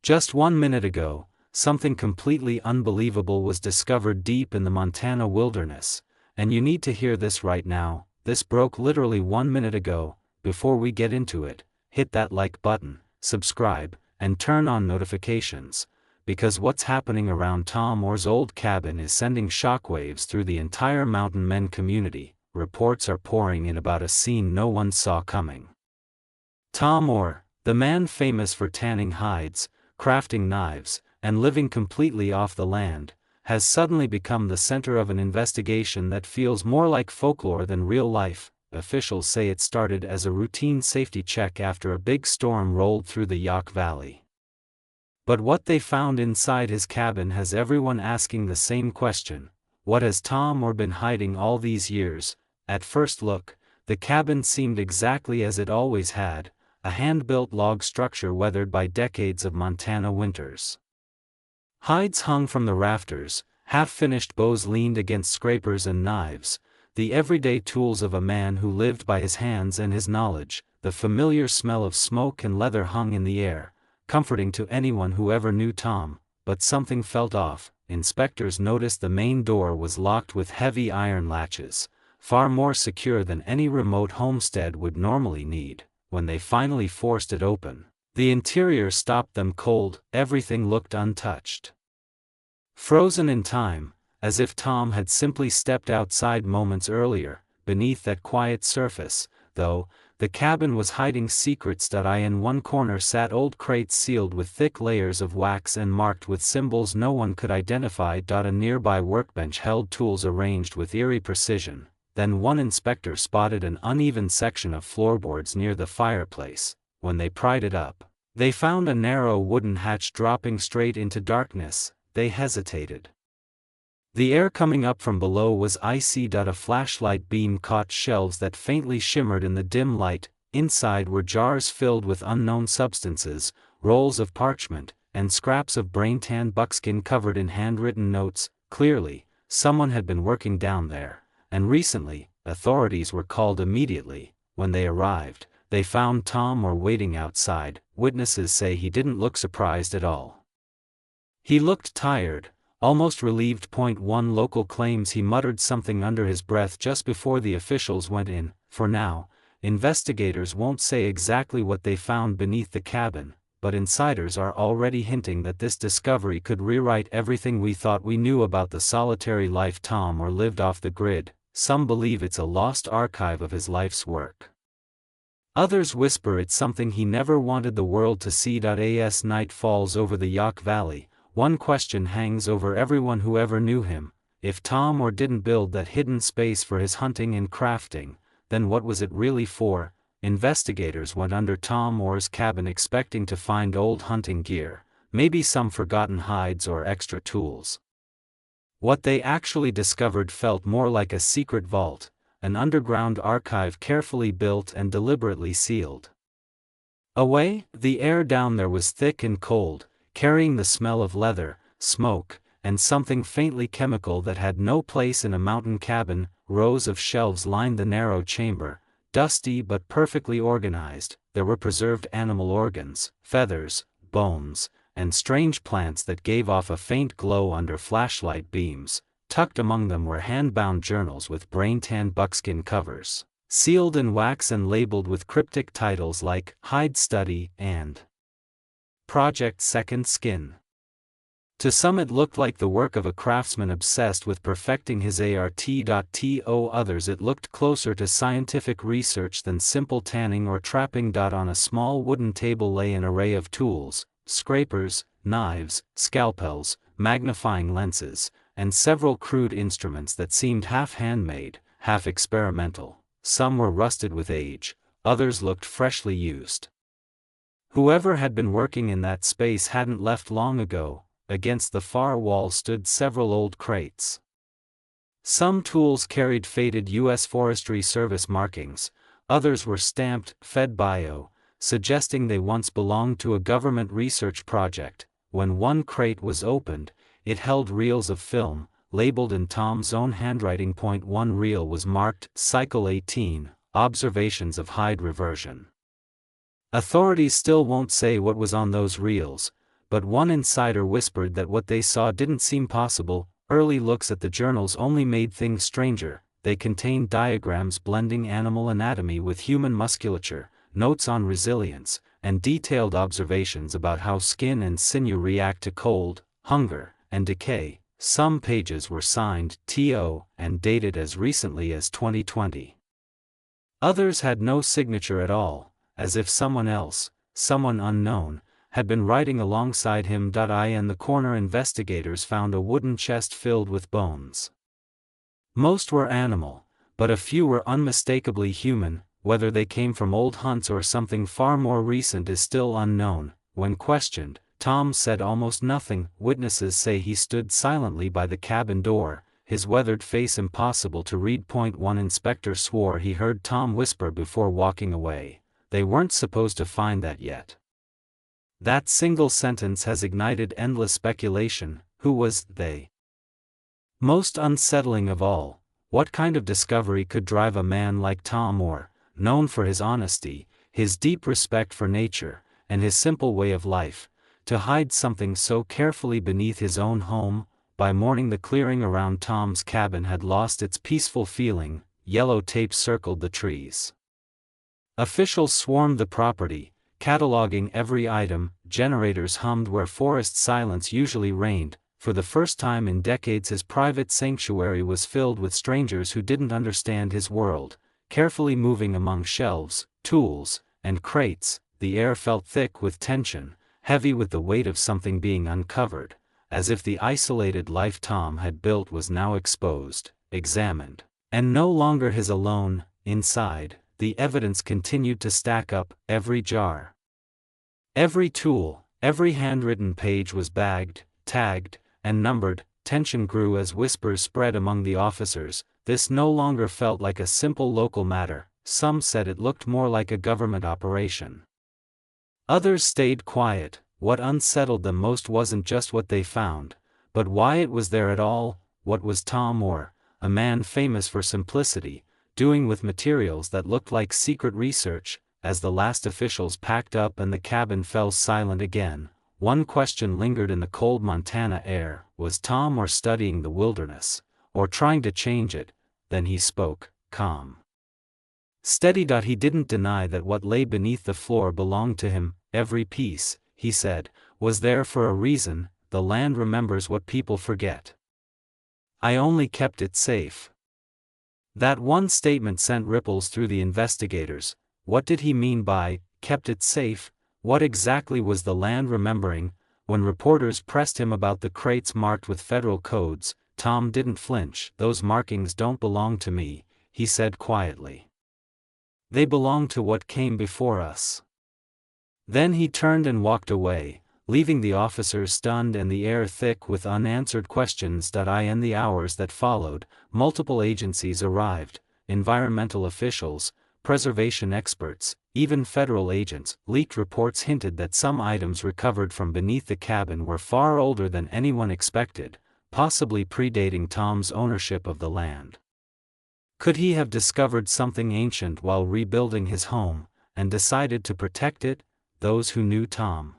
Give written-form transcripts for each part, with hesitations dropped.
Just 1 minute ago, something completely unbelievable was discovered deep in the Montana wilderness, and you need to hear this right now. This broke literally 1 minute ago. Before we get into it, hit that like button, subscribe, and turn on notifications, because what's happening around Tom Oar's old cabin is sending shockwaves through the entire mountain men community. Reports are pouring in about a scene no one saw coming. Tom Oar, the man famous for tanning hides, crafting knives, and living completely off the land, has suddenly become the center of an investigation that feels more like folklore than real life. Officials say it started as a routine safety check after a big storm rolled through the Yaak Valley. But what they found inside his cabin has everyone asking the same question: what has Tom Oar been hiding all these years? At first look, the cabin seemed exactly as it always had, a hand-built log structure weathered by decades of Montana winters. Hides hung from the rafters, half-finished bows leaned against scrapers and knives, the everyday tools of a man who lived by his hands and his knowledge. The familiar smell of smoke and leather hung in the air, comforting to anyone who ever knew Tom. But something felt off. Inspectors noticed the main door was locked with heavy iron latches, far more secure than any remote homestead would normally need. When they finally forced it open, the interior stopped them cold. Everything looked untouched, frozen in time, as if Tom had simply stepped outside moments earlier. Beneath that quiet surface, though, the cabin was hiding secrets. In one corner sat old crates sealed with thick layers of wax and marked with symbols no one could identify. A nearby workbench held tools arranged with eerie precision. Then one inspector spotted an uneven section of floorboards near the fireplace. When they pried it up, they found a narrow wooden hatch dropping straight into darkness. They hesitated. The air coming up from below was icy. A flashlight beam caught shelves that faintly shimmered in the dim light. Inside were jars filled with unknown substances, rolls of parchment, and scraps of brain-tanned buckskin covered in handwritten notes. Clearly, someone had been working down there, and recently. Authorities were called immediately. When they arrived, they found Tom Oar waiting outside. Witnesses say he didn't look surprised at all. He looked tired, almost relieved. One local claims he muttered something under his breath just before the officials went in. For now, investigators won't say exactly what they found beneath the cabin, but insiders are already hinting that this discovery could rewrite everything we thought we knew about the solitary life Tom Oar lived off the grid. Some believe it's a lost archive of his life's work. Others whisper it's something he never wanted the world to see. As night falls over the Yaak Valley, one question hangs over everyone who ever knew him. If Tom Oar didn't build that hidden space for his hunting and crafting, then what was it really for? Investigators went under Tom Oar's cabin expecting to find old hunting gear, maybe some forgotten hides or extra tools. What they actually discovered felt more like a secret vault, an underground archive carefully built and deliberately sealed away. The air down there was thick and cold, carrying the smell of leather, smoke, and something faintly chemical that had no place in a mountain cabin. Rows of shelves lined the narrow chamber, dusty but perfectly organized. There were preserved animal organs, feathers, bones, and strange plants that gave off a faint glow under flashlight beams. Tucked among them were hand-bound journals with brain-tanned buckskin covers, sealed in wax and labeled with cryptic titles like Hide Study and Project Second Skin. To some it looked like the work of a craftsman obsessed with perfecting his art. To others it looked closer to scientific research than simple tanning or trapping. On a small wooden table lay an array of tools: scrapers, knives, scalpels, magnifying lenses, and several crude instruments that seemed half handmade, half experimental. Some were rusted with age, others looked freshly used. Whoever had been working in that space hadn't left long ago. Against the far wall stood several old crates. Some tools carried faded U.S. Forestry Service markings, others were stamped Fed Bio, suggesting they once belonged to a government research project. When one crate was opened, it held reels of film, labeled in Tom's own handwriting. One reel was marked Cycle 18, Observations of Hide Reversion. Authorities still won't say what was on those reels, but one insider whispered that what they saw didn't seem possible. Early looks at the journals only made things stranger. They contained diagrams blending animal anatomy with human musculature, notes on resilience, and detailed observations about how skin and sinew react to cold, hunger, and decay. Some pages were signed T.O. and dated as recently as 2020. Others had no signature at all, as if someone else, someone unknown, had been writing alongside him. In the corner, investigators found a wooden chest filled with bones. Most were animal, but a few were unmistakably human. Whether they came from old hunts or something far more recent is still unknown. When questioned, Tom said almost nothing. Witnesses say he stood silently by the cabin door, his weathered face impossible to read. One inspector swore he heard Tom whisper before walking away, "They weren't supposed to find that yet." That single sentence has ignited endless speculation. Who was they? Most unsettling of all, what kind of discovery could drive a man like Tom Oar, known for his honesty, his deep respect for nature, and his simple way of life, to hide something so carefully beneath his own home? By morning the clearing around Tom's cabin had lost its peaceful feeling. Yellow tape circled the trees. Officials swarmed the property, cataloging every item. Generators hummed where forest silence usually reigned. For the first time in decades his private sanctuary was filled with strangers who didn't understand his world. Carefully moving among shelves, tools, and crates, the air felt thick with tension, heavy with the weight of something being uncovered, as if the isolated life Tom had built was now exposed, examined, and no longer his alone. Inside, the evidence continued to stack up. Every jar, every tool, every handwritten page was bagged, tagged, and numbered. Tension grew as whispers spread among the officers. This no longer felt like a simple local matter. Some said it looked more like a government operation. Others stayed quiet. What unsettled them most wasn't just what they found, but why it was there at all. What was Tom Oar, a man famous for simplicity, doing with materials that looked like secret research? As the last officials packed up and the cabin fell silent again, one question lingered in the cold Montana air. Was Tom Oar studying the wilderness, or trying to change it? Then he spoke, calm, steady. He didn't deny that what lay beneath the floor belonged to him. Every piece, he said, was there for a reason. The land remembers what people forget. I only kept it safe. That one statement sent ripples through the investigators. What did he mean by, kept it safe? What exactly was the land remembering? When reporters pressed him about the crates marked with federal codes, Tom didn't flinch. Those markings don't belong to me, he said quietly. They belong to what came before us. Then he turned and walked away, leaving the officers stunned and the air thick with unanswered questions. In the hours that followed, multiple agencies arrived, environmental officials, preservation experts, even federal agents. Leaked reports hinted that some items recovered from beneath the cabin were far older than anyone expected, possibly predating Tom's ownership of the land. Could he have discovered something ancient while rebuilding his home, and decided to protect it? Those who knew Tom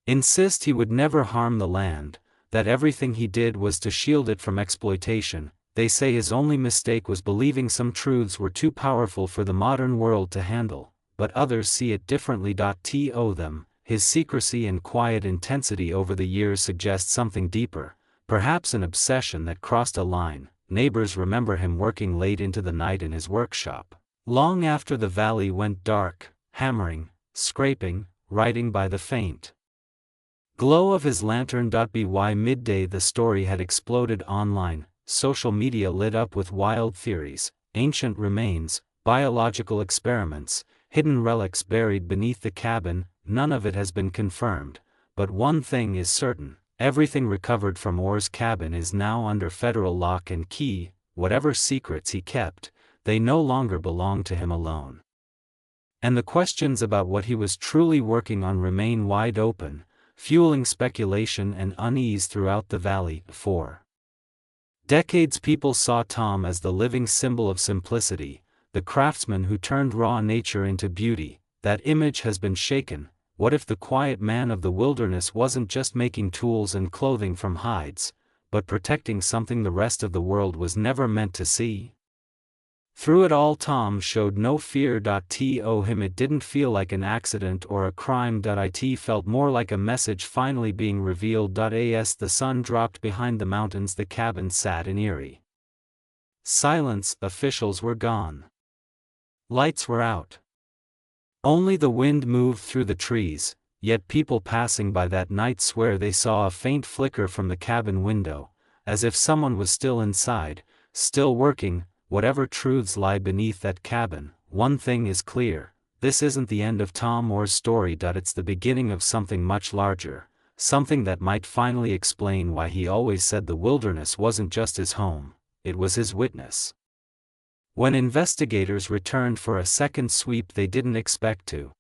insist he would never harm the land, that everything he did was to shield it from exploitation. They say his only mistake was believing some truths were too powerful for the modern world to handle, but others see it differently. His secrecy and quiet intensity over the years suggest something deeper, perhaps an obsession that crossed a line. Neighbors remember him working late into the night in his workshop, long after the valley went dark, hammering, scraping, writing by the faint glow of his lantern. By midday the story had exploded online. Social media lit up with wild theories, ancient remains, biological experiments, hidden relics buried beneath the cabin. None of it has been confirmed, but one thing is certain: everything recovered from Oar's cabin is now under federal lock and key. Whatever secrets he kept, they no longer belong to him alone. And the questions about what he was truly working on remain wide open, fueling speculation and unease throughout the valley. For decades people saw Tom as the living symbol of simplicity, the craftsman who turned raw nature into beauty. That image has been shaken. What if the quiet man of the wilderness wasn't just making tools and clothing from hides, but protecting something the rest of the world was never meant to see? Through it all, Tom showed no fear. To him it didn't feel like an accident or a crime. It felt more like a message finally being revealed. As the sun dropped behind the mountains, the cabin sat in eerie silence. Officials were gone. Lights were out. Only the wind moved through the trees, yet people passing by that night swear they saw a faint flicker from the cabin window, as if someone was still inside, still working. Whatever truths lie beneath that cabin, one thing is clear: this isn't the end of Tom Oar's story. It's the beginning of something much larger, something that might finally explain why he always said the wilderness wasn't just his home, it was his witness. When investigators returned for a second sweep, they didn't expect to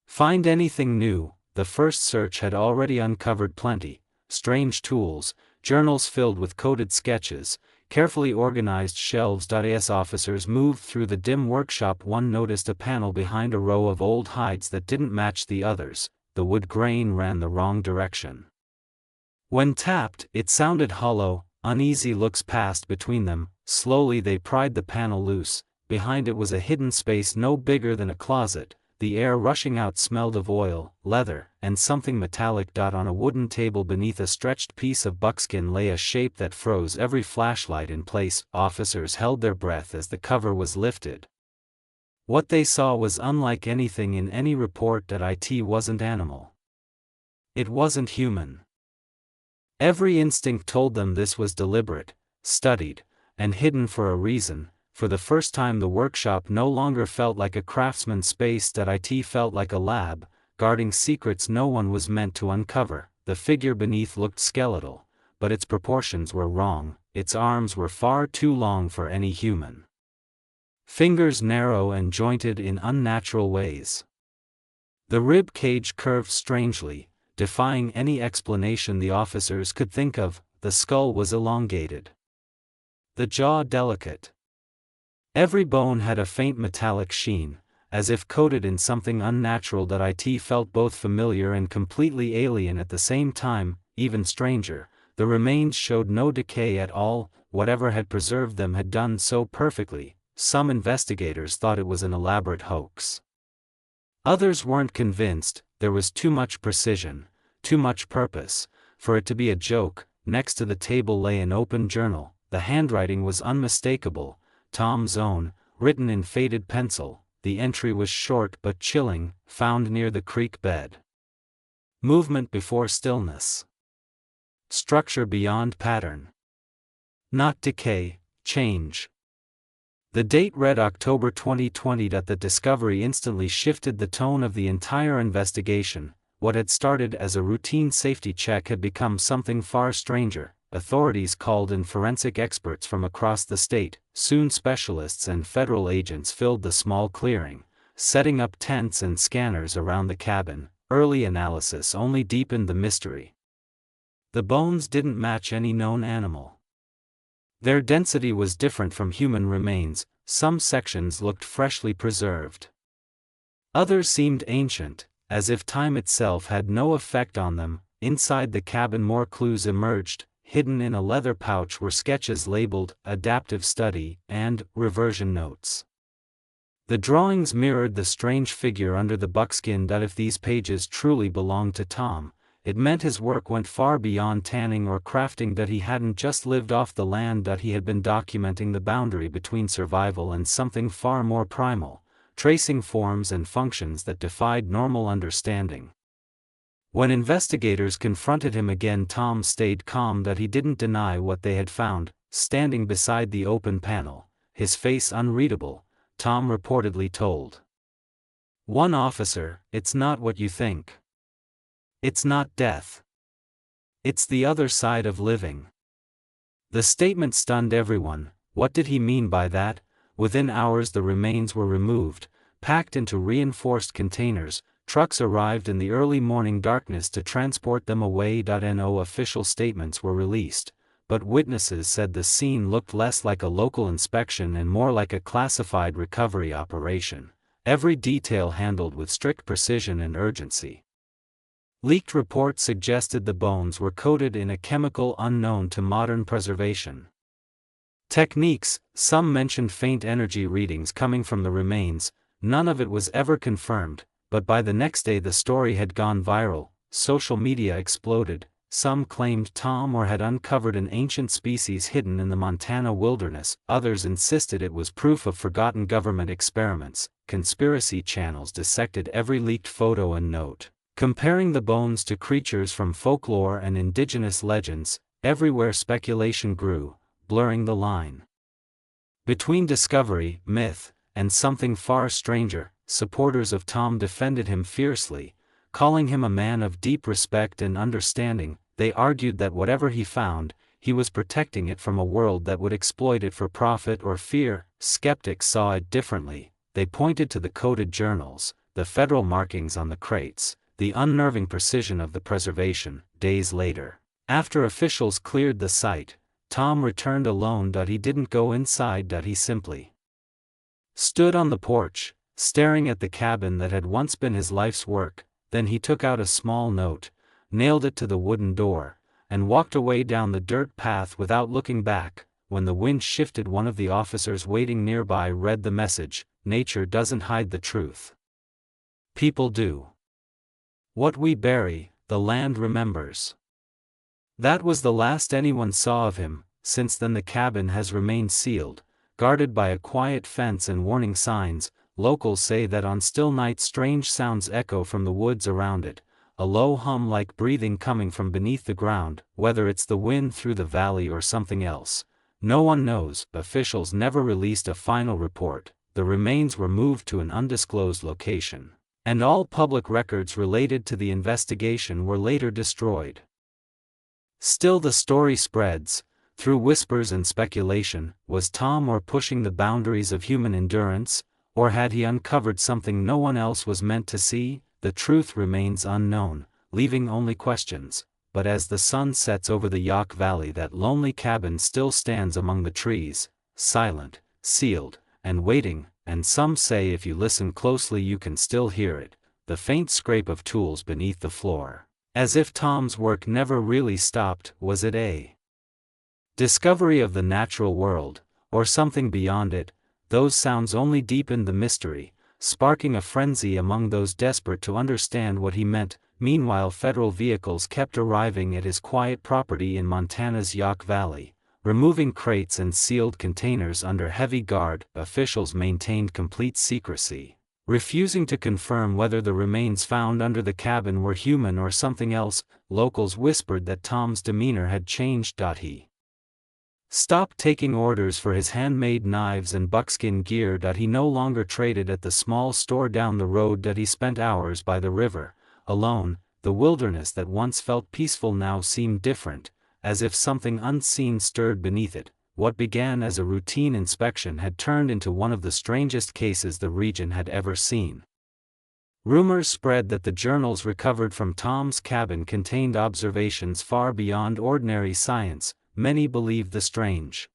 find anything new. The first search had already uncovered plenty: strange tools, journals filled with coded sketches, carefully organized shelves. As officers moved through the dim workshop, one noticed a panel behind a row of old hides that didn't match the others. The wood grain ran the wrong direction. When tapped, it sounded hollow. Uneasy looks passed between them. Slowly they pried the panel loose. Behind it was a hidden space no bigger than a closet. The air rushing out smelled of oil, leather, and something metallic. On a wooden table beneath a stretched piece of buckskin lay a shape that froze every flashlight in place. Officers held their breath as the cover was lifted. What they saw was unlike anything in any report. It wasn't animal. It wasn't human. Every instinct told them this was deliberate, studied, and hidden for a reason. For the first time, the workshop no longer felt like a craftsman's space. It felt like a lab, guarding secrets no one was meant to uncover. The figure beneath looked skeletal, but its proportions were wrong. Its arms were far too long for any human. Fingers narrow and jointed in unnatural ways. The rib cage curved strangely, defying any explanation the officers could think of. The skull was elongated, the jaw delicate. Every bone had a faint metallic sheen, as if coated in something unnatural. It felt both familiar and completely alien at the same time. Even stranger, the remains showed no decay at all. Whatever had preserved them had done so perfectly. Some investigators thought it was an elaborate hoax. Others weren't convinced. There was too much precision, too much purpose, for it to be a joke. Next to the table lay an open journal. The handwriting was unmistakable, Tom's own, written in faded pencil. The entry was short but chilling: found near the creek bed. Movement before stillness. Structure beyond pattern. Not decay, change. The date read October 2020. The discovery instantly shifted the tone of the entire investigation. What had started as a routine safety check had become something far stranger. Authorities called in forensic experts from across the state. Soon specialists and federal agents filled the small clearing, setting up tents and scanners around the cabin. Early analysis only deepened the mystery. The bones didn't match any known animal. Their density was different from human remains. Some sections looked freshly preserved. Others seemed ancient, as if time itself had no effect on them. Inside the cabin more clues emerged. Hidden in a leather pouch were sketches labeled "Adaptive Study" and "Reversion Notes." The drawings mirrored the strange figure under the buckskin. If these pages truly belonged to Tom, it meant his work went far beyond tanning or crafting. He hadn't just lived off the land. He had been documenting the boundary between survival and something far more primal, tracing forms and functions that defied normal understanding. When investigators confronted him again, Tom stayed calm. He didn't deny what they had found. Standing beside the open panel, his face unreadable, Tom reportedly told one officer, "It's not what you think. It's not death. It's the other side of living." The statement stunned everyone. What did he mean by that? Within hours the remains were removed, packed into reinforced containers. Trucks arrived in the early morning darkness to transport them away. No official statements were released, but witnesses said the scene looked less like a local inspection and more like a classified recovery operation. every detail handled with strict precision and urgency. Leaked reports suggested the bones were coated in a chemical unknown to modern preservation techniques. Some mentioned faint energy readings coming from the remains. None of it was ever confirmed, but by the next day the story had gone viral. Social media exploded. Some claimed Tom Oar had uncovered an ancient species hidden in the Montana wilderness. Others insisted it was proof of forgotten government experiments. Conspiracy channels dissected every leaked photo and note, comparing the bones to creatures from folklore and indigenous legends. Everywhere speculation grew, blurring the line between discovery, myth, and something far stranger. Supporters of Tom defended him fiercely, calling him a man of deep respect and understanding. They argued that whatever he found, he was protecting it from a world that would exploit it for profit or fear. Skeptics saw it differently. They pointed to the coded journals, the federal markings on the crates, the unnerving precision of the preservation. Days later, after officials cleared the site, Tom returned alone. He didn't go inside. He simply stood on the porch, staring at the cabin that had once been his life's work. Then he took out a small note, nailed it to the wooden door, and walked away down the dirt path without looking back. When the wind shifted, one of the officers waiting nearby read the message: "Nature doesn't hide the truth. People do. What we bury, the land remembers." That was the last anyone saw of him. Since then the cabin has remained sealed, guarded by a quiet fence and warning signs. Locals say that on still nights strange sounds echo from the woods around it, a low hum like breathing coming from beneath the ground. Whether it's the wind through the valley or something else, no one knows. Officials never released a final report. The remains were moved to an undisclosed location, and all public records related to the investigation were later destroyed. Still the story spreads, through whispers and speculation. Was Tom Oar pushing the boundaries of human endurance, or had he uncovered something no one else was meant to see? The truth remains unknown, leaving only questions. But as the sun sets over the Yaak Valley, that lonely cabin still stands among the trees, silent, sealed, and waiting. And some say if you listen closely you can still hear it, the faint scrape of tools beneath the floor. As if Tom's work never really stopped. Was it a discovery of the natural world, or something beyond it? Those sounds only deepened the mystery, sparking a frenzy among those desperate to understand what he meant. Meanwhile, federal vehicles kept arriving at his quiet property in Montana's Yaak Valley, removing crates and sealed containers under heavy guard. Officials maintained complete secrecy, refusing to confirm whether the remains found under the cabin were human or something else. Locals whispered that Tom's demeanor had changed. He stopped taking orders for his handmade knives and buckskin gear. He no longer traded at the small store down the road. He spent hours by the river, alone. The wilderness that once felt peaceful now seemed different, as if something unseen stirred beneath it. What began as a routine inspection had turned into one of the strangest cases the region had ever seen. Rumors spread that the journals recovered from Tom's cabin contained observations far beyond ordinary science. Many believed the strange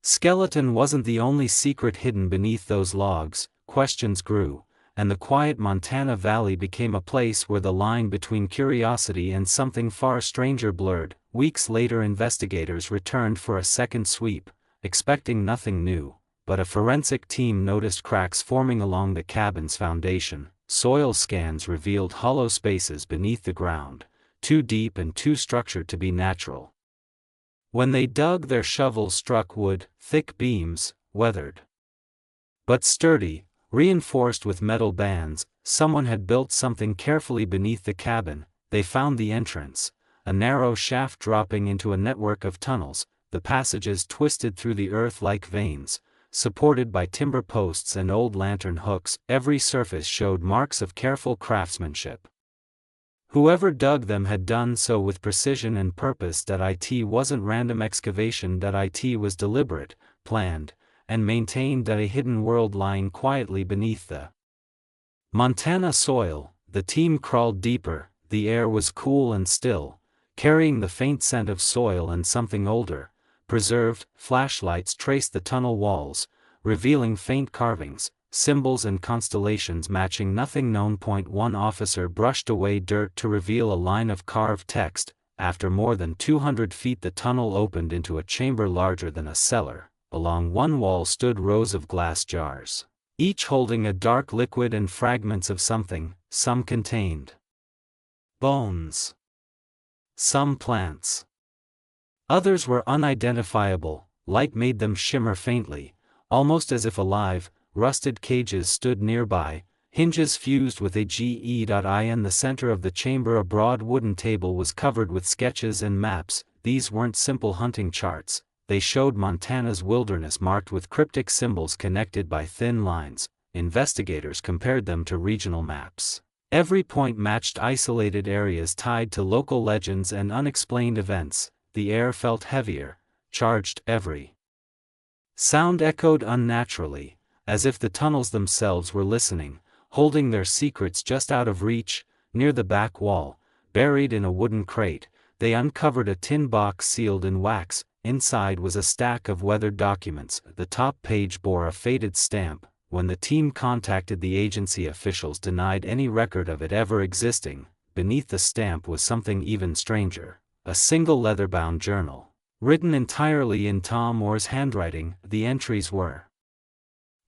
skeleton wasn't the only secret hidden beneath those logs. Questions grew, and the quiet Montana Valley became a place where the line between curiosity and something far stranger blurred. Weeks later, investigators returned for a second sweep, expecting nothing new, but a forensic team noticed cracks forming along the cabin's foundation. Soil scans revealed hollow spaces beneath the ground, too deep and too structured to be natural. When they dug, their shovels struck wood, thick beams, weathered but sturdy, reinforced with metal bands. Someone had built something carefully beneath the cabin. They found the entrance, a narrow shaft dropping into a network of tunnels, the passages twisted through the earth like veins, supported by timber posts and old lantern hooks. Every surface showed marks of careful craftsmanship. Whoever dug them had done so with precision and purpose. It wasn't random excavation. It was deliberate, planned, and maintained. A hidden world lying quietly beneath the Montana soil. The team crawled deeper. The air was cool and still, carrying the faint scent of soil and something older, preserved. Flashlights traced the tunnel walls, revealing faint carvings, symbols and constellations matching nothing known. One officer brushed away dirt to reveal a line of carved text. After more than 200 feet the tunnel opened into a chamber larger than a cellar. Along one wall stood rows of glass jars, each holding a dark liquid and fragments of something. Some contained bones, some plants. Others were unidentifiable. Light made them shimmer faintly, almost as if alive. Rusted cages stood nearby, hinges fused with a GE.I. In the center of the chamber a broad wooden table was covered with sketches and maps. These weren't simple hunting charts, they showed Montana's wilderness marked with cryptic symbols connected by thin lines. Investigators compared them to regional maps. Every point matched isolated areas tied to local legends and unexplained events. The air felt heavier, charged. Every sound echoed unnaturally, as if the tunnels themselves were listening, holding their secrets just out of reach. Near the back wall, buried in a wooden crate, they uncovered a tin box sealed in wax. Inside was a stack of weathered documents. The top page bore a faded stamp. When the team contacted the agency, officials denied any record of it ever existing. Beneath the stamp was something even stranger, a single leather-bound journal, written entirely in Tom Oar's handwriting. The entries were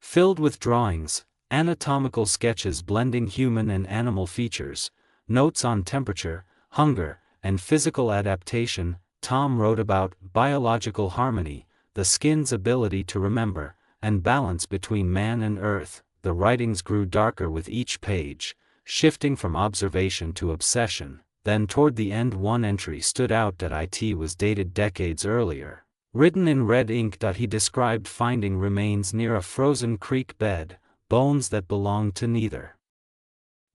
filled with drawings, anatomical sketches blending human and animal features, notes on temperature, hunger, and physical adaptation. Tom wrote about biological harmony, the skin's ability to remember, and balance between man and earth. The writings grew darker with each page, shifting from observation to obsession. Then toward the end one entry stood out. It was dated decades earlier. Written in red ink. He described finding remains near a frozen creek bed, bones that belonged to neither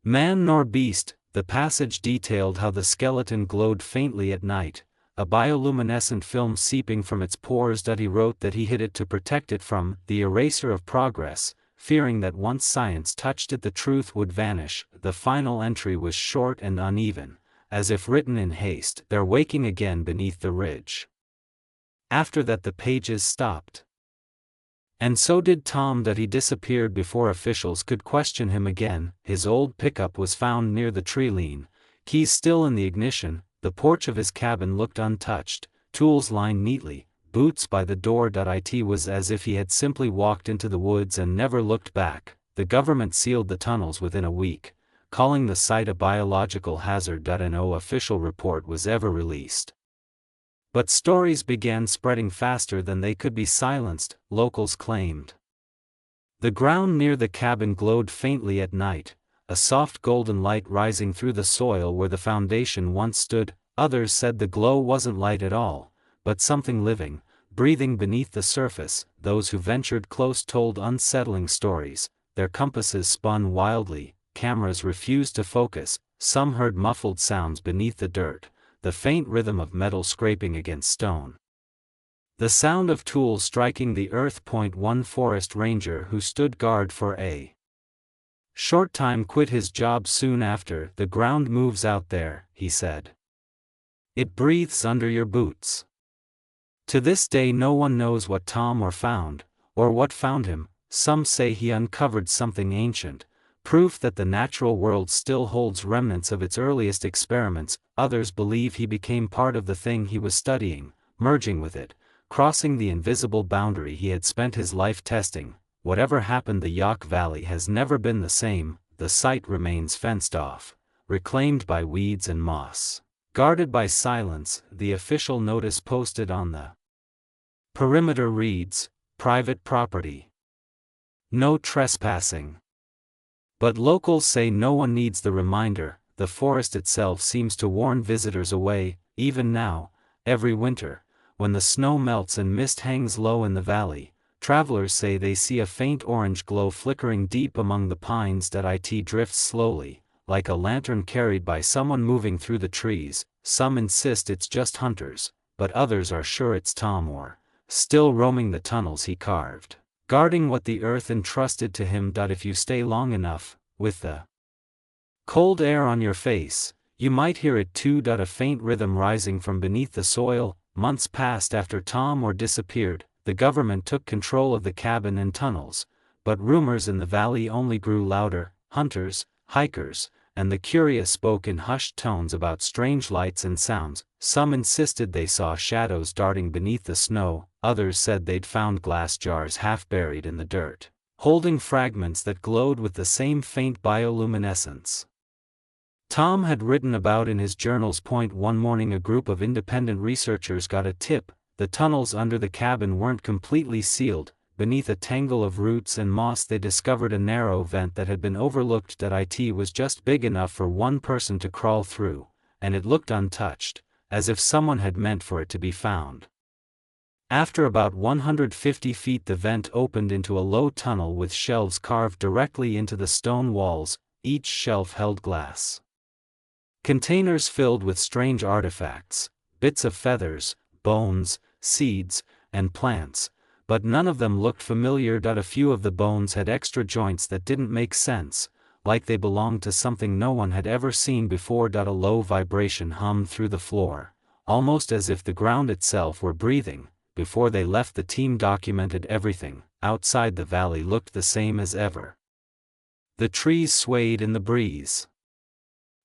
man nor beast. The passage detailed how the skeleton glowed faintly at night, a bioluminescent film seeping from its pores. He wrote that he hid it to protect it from the eraser of progress, fearing that once science touched it the truth would vanish. The final entry was short and uneven, as if written in haste. They're waking again beneath the ridge. After that the pages stopped. And so did Tom. He disappeared before officials could question him again. His old pickup was found near the tree line, keys still in the ignition. The porch of his cabin looked untouched, tools lined neatly, boots by the door. It was as if he had simply walked into the woods and never looked back. The government sealed the tunnels within a week, calling the site a biological hazard. No official report was ever released. But stories began spreading faster than they could be silenced. Locals claimed the ground near the cabin glowed faintly at night, a soft golden light rising through the soil where the foundation once stood. Others said the glow wasn't light at all, but something living, breathing beneath the surface. Those who ventured close told unsettling stories. Their compasses spun wildly, cameras refused to focus. Some heard muffled sounds beneath the dirt, the faint rhythm of metal scraping against stone, the sound of tools striking the earth. One forest ranger who stood guard for a short time quit his job soon after. The ground moves out there, he said. It breathes under your boots. To this day no one knows what Tom Oar found, or what found him. Some say he uncovered something ancient, proof that the natural world still holds remnants of its earliest experiments. Others believe he became part of the thing he was studying, merging with it, crossing the invisible boundary he had spent his life testing. Whatever happened, the Yaak Valley has never been the same. The site remains fenced off, reclaimed by weeds and moss, guarded by silence. The official notice posted on the perimeter reads, "Private property. No trespassing." But locals say no one needs the reminder. The forest itself seems to warn visitors away. Even now, every winter, when the snow melts and mist hangs low in the valley, travelers say they see a faint orange glow flickering deep among the pines. It drifts slowly, like a lantern carried by someone moving through the trees. Some insist it's just hunters, but others are sure it's Tom Oar, still roaming the tunnels he carved, guarding what the earth entrusted to him. If you stay long enough, with the cold air on your face, you might hear it too. A faint rhythm rising from beneath the soil. Months passed after Tom Oar disappeared. The government took control of the cabin and tunnels, but rumors in the valley only grew louder. Hunters, hikers, and the curious spoke in hushed tones about strange lights and sounds. Some insisted they saw shadows darting beneath the snow, others said they'd found glass jars half buried in the dirt, holding fragments that glowed with the same faint bioluminescence Tom had written about in his journals. One morning a group of independent researchers got a tip: the tunnels under the cabin weren't completely sealed. Beneath a tangle of roots and moss they discovered a narrow vent that had been overlooked. It was just big enough for one person to crawl through, and it looked untouched, as if someone had meant for it to be found. After about 150 feet the vent opened into a low tunnel with shelves carved directly into the stone walls. Each shelf held glass containers filled with strange artifacts, bits of feathers, bones, seeds, and plants, but none of them looked familiar. A few of the bones had extra joints that didn't make sense, like they belonged to something no one had ever seen before. A low vibration hummed through the floor, almost as if the ground itself were breathing. Before they left, the team documented everything. Outside, the valley looked the same as ever. The trees swayed in the breeze.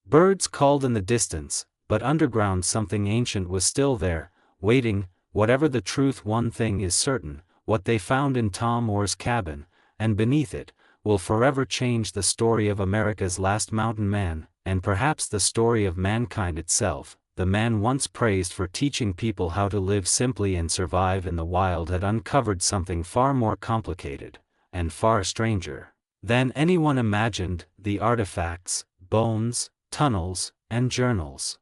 Birds called in the distance, but underground something ancient was still there, waiting. Whatever the truth, one thing is certain: what they found in Tom Oar's cabin, and beneath it, will forever change the story of America's last mountain man, and perhaps the story of mankind itself. The man once praised for teaching people how to live simply and survive in the wild had uncovered something far more complicated, and far stranger than anyone imagined: the artifacts, bones, tunnels, and journals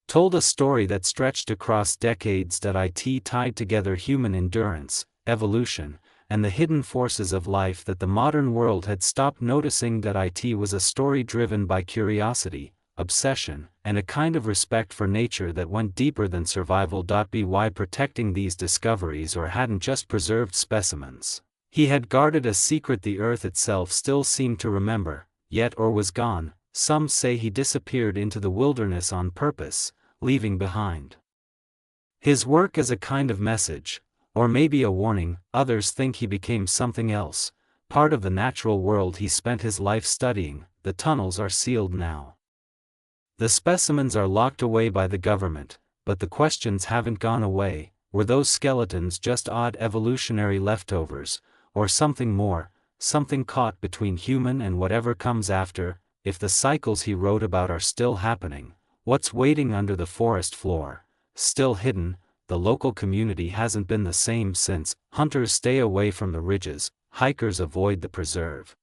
told a story that stretched across decades. It tied together human endurance, evolution, and the hidden forces of life that the modern world had stopped noticing. It was a story driven by curiosity, obsession, and a kind of respect for nature that went deeper than survival. By protecting these discoveries, or hadn't just preserved specimens, he had guarded a secret the earth itself still seemed to remember, yet or was gone. Some say he disappeared into the wilderness on purpose, leaving behind his work as a kind of message, or maybe a warning. Others think he became something else, part of the natural world he spent his life studying. The tunnels are sealed now. The specimens are locked away by the government, but the questions haven't gone away. Were those skeletons just odd evolutionary leftovers, or something more, something caught between human and whatever comes after? If the cycles he wrote about are still happening, what's waiting under the forest floor? Still hidden. The local community hasn't been the same since. Hunters stay away from the ridges, hikers avoid the preserve.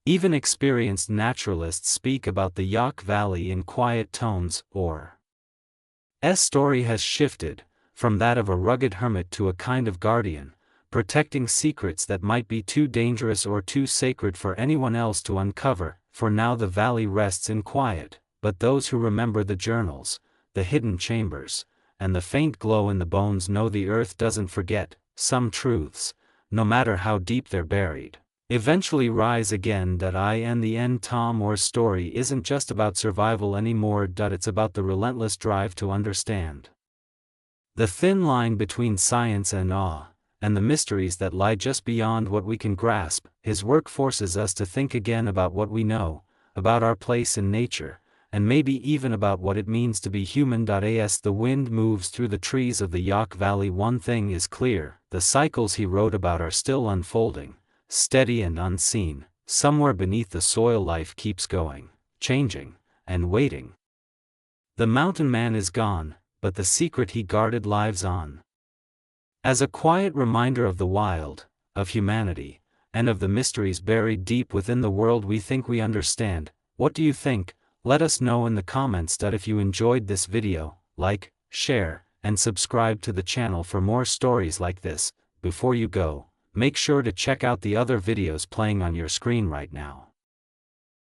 Even experienced naturalists speak about the Yak Valley in quiet tones. Oar's story has shifted from that of a rugged hermit to a kind of guardian, protecting secrets that might be too dangerous or too sacred for anyone else to uncover. For now the valley rests in quiet, but those who remember the journals, the hidden chambers, and the faint glow in the bones know the earth doesn't forget. Some truths, no matter how deep they're buried, eventually rise again. In the end, Tom Oar's story isn't just about survival anymore. It's about the relentless drive to understand. The thin line between science and awe, and the mysteries that lie just beyond what we can grasp. His work forces us to think again about what we know, about our place in nature, and maybe even about what it means to be human. As the wind moves through the trees of the Yak Valley, one thing is clear: the cycles he wrote about are still unfolding, steady and unseen. Somewhere beneath the soil life keeps going, changing, and waiting. The mountain man is gone, but the secret he guarded lives on. As a quiet reminder of the wild, of humanity, and of the mysteries buried deep within the world we think we understand. What do you think? Let us know in the comments. If you enjoyed this video, like, share, and subscribe to the channel for more stories like this. Before you go, make sure to check out the other videos playing on your screen right now.